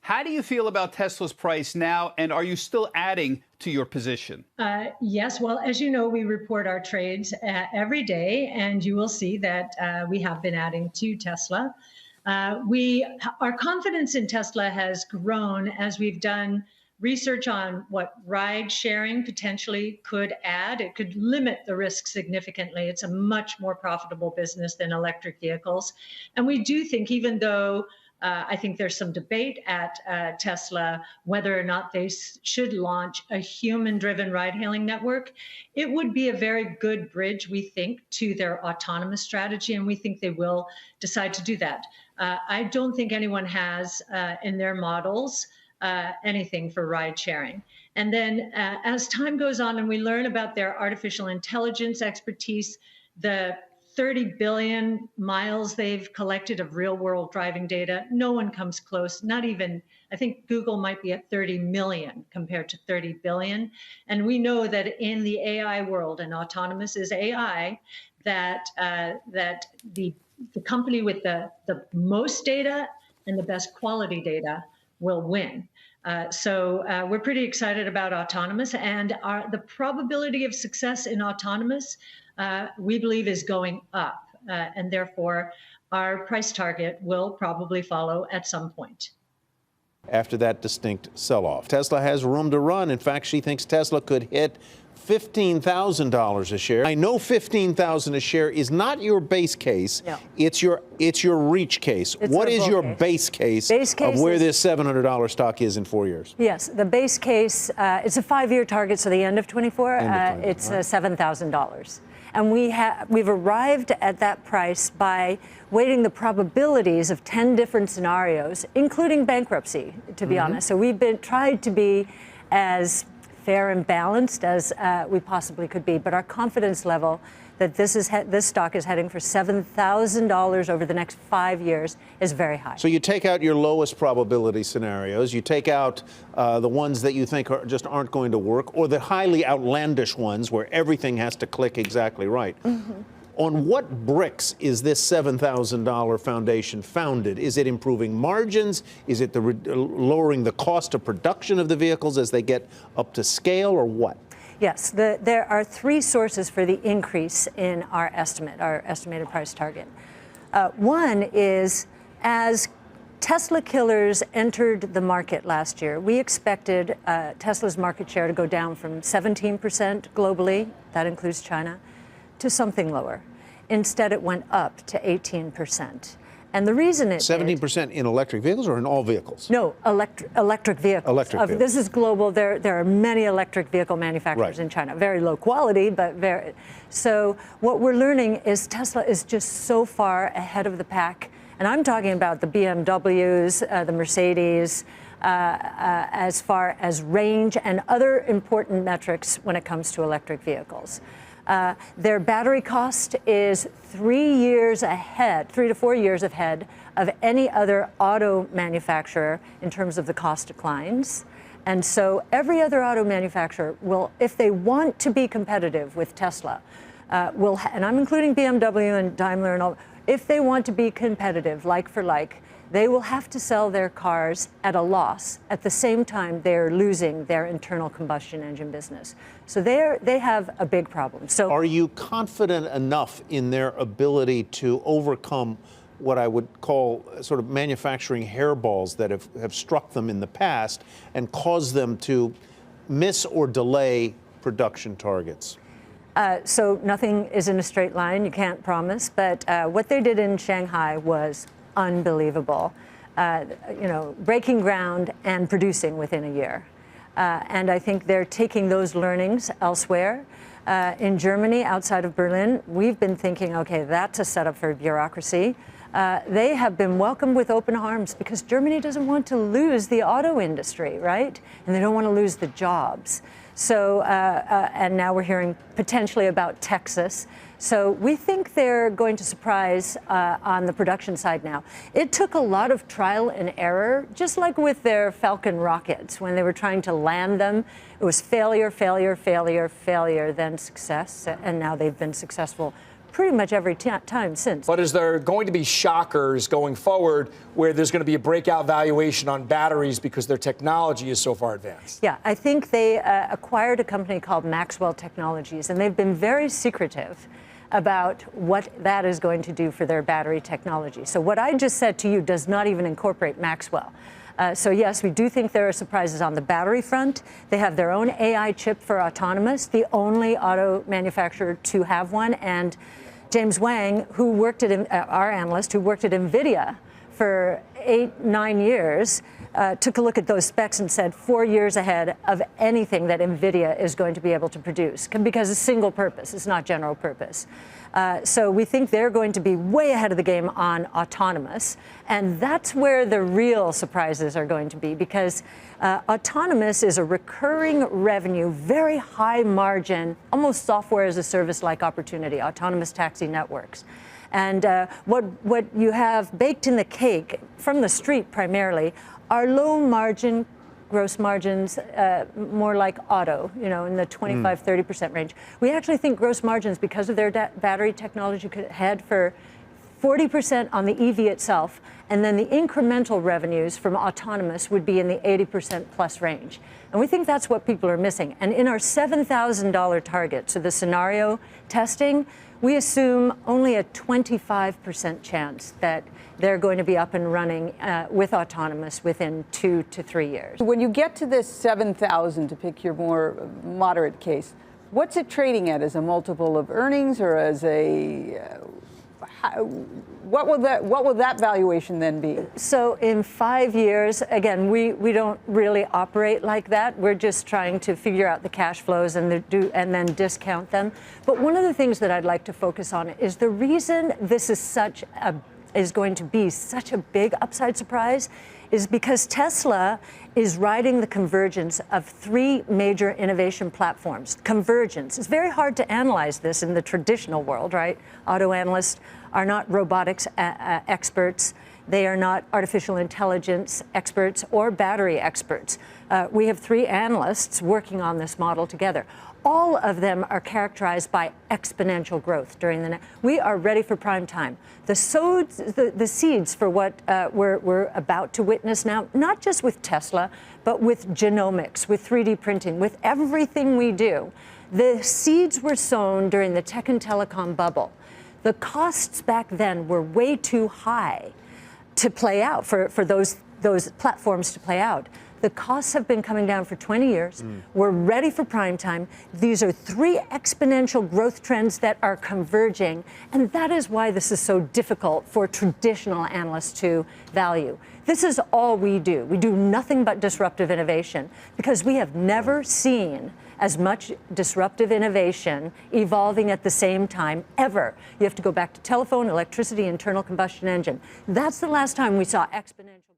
How do you feel about Tesla's price now, and are you still adding to your position? Yes. Well, as you know, we report our trades every day, and you will see that we have been adding to Tesla. Our confidence in Tesla has grown as we've done research on what ride sharing potentially could add. It could limit the risk significantly. It's a much more profitable business than electric vehicles. And we do think, even though I think there's some debate at Tesla whether or not they should launch a human-driven ride-hailing network, it would be a very good bridge, we think, to their autonomous strategy, and we think they will decide to do that. I don't think anyone has in their models anything for ride sharing. And then as time goes on and we learn about their artificial intelligence expertise, the 30 billion miles they've collected of real world driving data, no one comes close, not even, I think Google might be at 30 million compared to 30 billion. And we know that in the AI world, and autonomous is AI, that the company with the most data and the best quality data will win. So we're pretty excited about autonomous, and the probability of success in autonomous, we believe, is going up, and therefore our price target will probably follow at some point. After that distinct sell-off, Tesla has room to run. In fact, she thinks Tesla could hit $15,000 a share. I know $15,000 a share is not your base case. No. It's your reach case. What is your base case of where this $700 stock is in 4 years? Yes, the base case, it's a 5-year target, so the end of 24, it's $7,000. And we've arrived at that price by weighting the probabilities of 10 different scenarios, including bankruptcy, to be honest. So we've tried to be as fair and balanced as we possibly could be. But our confidence level that this stock is heading for $7,000 over the next 5 years is very high. So you take out your lowest probability scenarios, you take out the ones that you think just aren't going to work, or the highly outlandish ones where everything has to click exactly right. On what bricks is this $7,000 foundation founded? Is it improving margins? Is it lowering the cost of production of the vehicles as they get up to scale, or what? Yes, there are 3 sources for the increase in our estimate, our estimated price target. One is, as Tesla killers entered the market last year, we expected Tesla's market share to go down from 17% globally, that includes China, to something lower. Instead, it went up to 18%. And the reason it 17% in electric vehicles or in all vehicles? No, electric vehicles. Electric vehicles. This is global. There are many electric vehicle manufacturers in China. Very low quality, but very. So what we're learning is Tesla is just so far ahead of the pack. And I'm talking about the BMWs, the Mercedes, as far as range and other important metrics when it comes to electric vehicles. Their battery cost is 3 years ahead, 3 to 4 years ahead of any other auto manufacturer in terms of the cost declines. And so every other auto manufacturer will, if they want to be competitive with Tesla, and I'm including BMW and Daimler and all, if they want to be competitive, like for like, they will have to sell their cars at a loss at the same time they're losing their internal combustion engine business. So they have a big problem. So are you confident enough in their ability to overcome what I would call sort of manufacturing hairballs that have struck them in the past and caused them to miss or delay production targets? So nothing is in a straight line, you can't promise, but what they did in Shanghai was unbelievable, breaking ground and producing within a year. And I think they're taking those learnings elsewhere. In Germany, outside of Berlin, we've been thinking, okay, that's a setup for bureaucracy. They have been welcomed with open arms because Germany doesn't want to lose the auto industry, right? And they don't want to lose the jobs. So, and now we're hearing potentially about Texas. So we think they're going to surprise on the production side now. It took a lot of trial and error, just like with their Falcon rockets. When they were trying to land them, it was failure, failure, failure, failure, then success. And now they've been successful pretty much every time since. But is there going to be shockers going forward where there's going to be a breakout valuation on batteries because their technology is so far advanced? Yeah, I think they acquired a company called Maxwell Technologies, and they've been very secretive about what that is going to do for their battery technology. So what I just said to you does not even incorporate Maxwell. So yes, we do think there are surprises on the battery front. They have their own AI chip for autonomous, the only auto manufacturer to have one. And James Wang, who worked at, our analyst, who worked at NVIDIA for 8-9 years, took a look at those specs and said 4 years ahead of anything that NVIDIA is going to be able to produce, because it's single purpose, it's not general purpose. So we think they're going to be way ahead of the game on autonomous, and that's where the real surprises are going to be, because autonomous is a recurring revenue, very high margin, almost software as a service like opportunity, autonomous taxi networks. And what you have baked in the cake from the street primarily are low margin gross margins, more like auto, in the 25-30% range. We actually think gross margins, because of their battery technology, could head for 40% on the EV itself, and then the incremental revenues from autonomous would be in the 80% plus range. And we think that's what people are missing. And in our $7,000 target, so the scenario testing, we assume only a 25% chance that they're going to be up and running with autonomous within 2 to 3 years. When you get to this 7,000, to pick your more moderate case, what's it trading at? As a multiple of earnings, or as a what will that valuation then be? So in 5 years, again, we don't really operate like that. We're just trying to figure out the cash flows and then discount them. But one of the things that I'd like to focus on is the reason this is going to be such a big upside surprise is because Tesla is riding the convergence of 3 major innovation platforms. Convergence. It's very hard to analyze this in the traditional world, right? Auto analysts are not robotics experts. They are not artificial intelligence experts or battery experts. We have 3 analysts working on this model together. All of them are characterized by exponential growth during the next. We are ready for prime time. The seeds for what we're about to witness now, not just with Tesla, but with genomics, with 3D printing, with everything we do. The seeds were sown during the tech and telecom bubble. The costs back then were way too high to play out, for those platforms to play out. The costs have been coming down for 20 years. We're ready for prime time. These are 3 exponential growth trends that are converging, and that is why this is so difficult for traditional analysts to value. This is all we do. We do nothing but disruptive innovation, because we have never seen as much disruptive innovation evolving at the same time ever. You have to go back to telephone, electricity, internal combustion engine. That's the last time we saw exponential